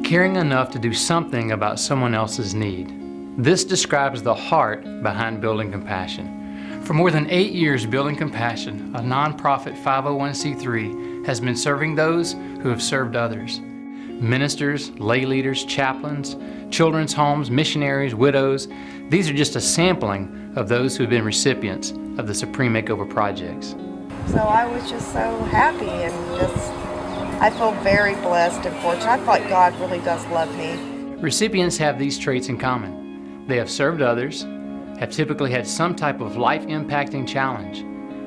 caring enough to do something about someone else's need. This describes the heart behind Building Compassion. For more than 8 years, Building Compassion, a nonprofit 501c3, has been serving those who have served others. Ministers, lay leaders, chaplains, children's homes, missionaries, widows. These are just a sampling of those who have been recipients of the Supreme Makeover projects. So I was just so happy and I feel very blessed and fortunate. I feel like God really does love me. Recipients have these traits in common. They have served others, have typically had some type of life-impacting challenge,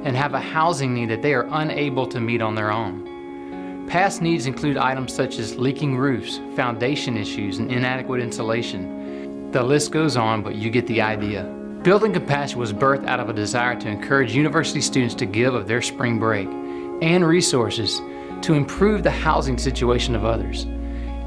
and have a housing need that they are unable to meet on their own. Past needs include items such as leaking roofs, foundation issues, and inadequate insulation. The list goes on, but you get the idea. Building Compassion was birthed out of a desire to encourage university students to give of their spring break and resources to improve the housing situation of others.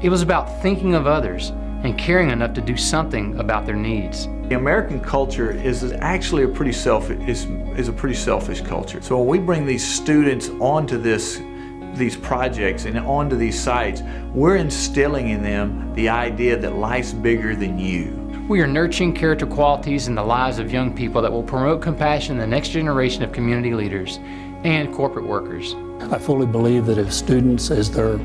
It was about thinking of others and caring enough to do something about their needs. The American culture is actually a pretty selfish culture. So when we bring these students onto these projects and onto these sites, we're instilling in them the idea that life's bigger than you. We are nurturing character qualities in the lives of young people that will promote compassion in the next generation of community leaders and corporate workers. I fully believe that if students, as they're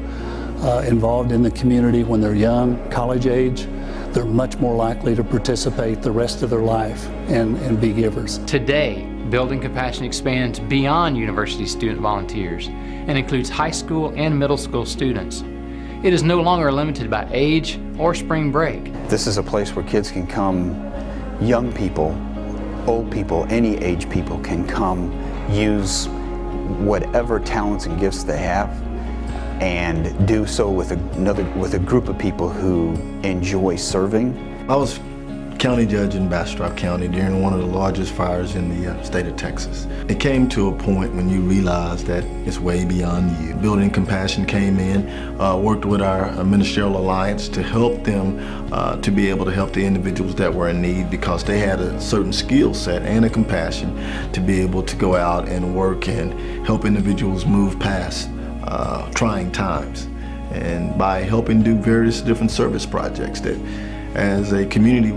involved in the community when they're young, college age, they're much more likely to participate the rest of their life and be givers. Today, Building Compassion expands beyond university student volunteers and includes high school and middle school students. It is no longer limited by age or spring break. This is a place where kids can come, young people, old people, any age people can come, use whatever talents and gifts they have, and do so with a group of people who enjoy serving. I was county judge in Bastrop County during one of the largest fires in the state of Texas. It came to a point when you realize that it's way beyond you. Building Compassion came in, worked with our ministerial alliance to help them to be able to help the individuals that were in need, because they had a certain skill set and a compassion to be able to go out and work and help individuals move past trying times, and by helping do various different service projects that as a community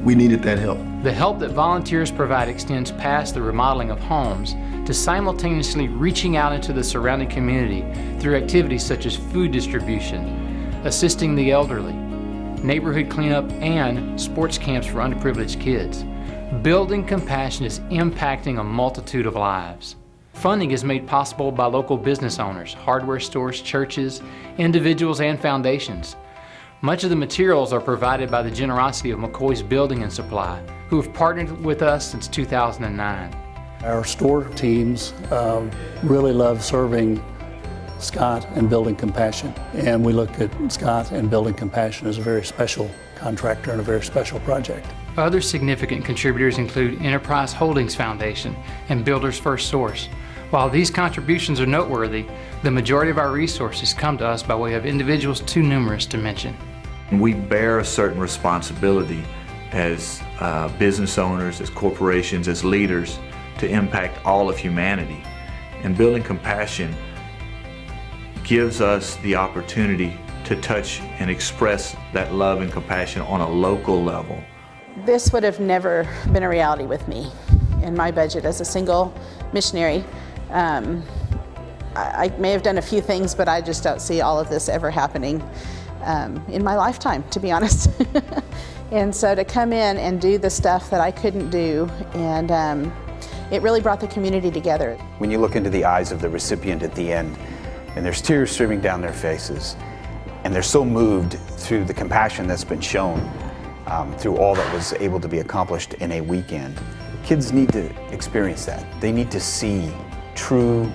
we needed that help. The help that volunteers provide extends past the remodeling of homes to simultaneously reaching out into the surrounding community through activities such as food distribution, assisting the elderly, neighborhood cleanup, and sports camps for underprivileged kids. Building Compassion is impacting a multitude of lives. Funding is made possible by local business owners, hardware stores, churches, individuals, and foundations. Much of the materials are provided by the generosity of McCoy's Building and Supply, who have partnered with us since 2009. Our store teams really love serving Scott and Building Compassion, and we look at Scott and Building Compassion as a very special contractor and a very special project. Other significant contributors include Enterprise Holdings Foundation and Builders First Source. While these contributions are noteworthy, the majority of our resources come to us by way of individuals too numerous to mention. We bear a certain responsibility as business owners, as corporations, as leaders to impact all of humanity. And Building Compassion gives us the opportunity to touch and express that love and compassion on a local level. This would have never been a reality with me in my budget as a single missionary. I may have done a few things, but I just don't see all of this ever happening in my lifetime, to be honest. And so to come in and do the stuff that I couldn't do, and it really brought the community together. When you look into the eyes of the recipient at the end, and there's tears streaming down their faces, and they're so moved through the compassion that's been shown, through all that was able to be accomplished in a weekend. Kids need to experience that. They need to see true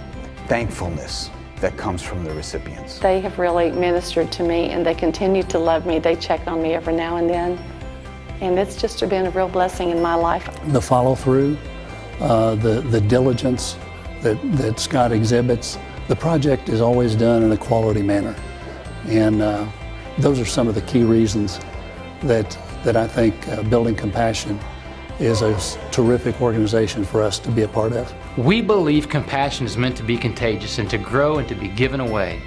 thankfulness that comes from the recipients. They have really ministered to me, and they continue to love me. They check on me every now and then, and it's just been a real blessing in my life. The follow-through, the diligence that Scott exhibits, the project is always done in a quality manner, and those are some of the key reasons that I think Building Compassion is a terrific organization for us to be a part of. We believe compassion is meant to be contagious and to grow and to be given away.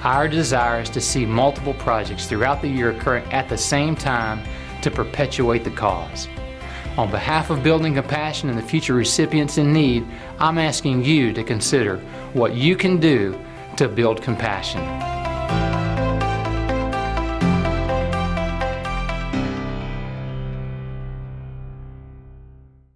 Our desire is to see multiple projects throughout the year occurring at the same time to perpetuate the cause. On behalf of Building Compassion and the future recipients in need, I'm asking you to consider what you can do to build compassion.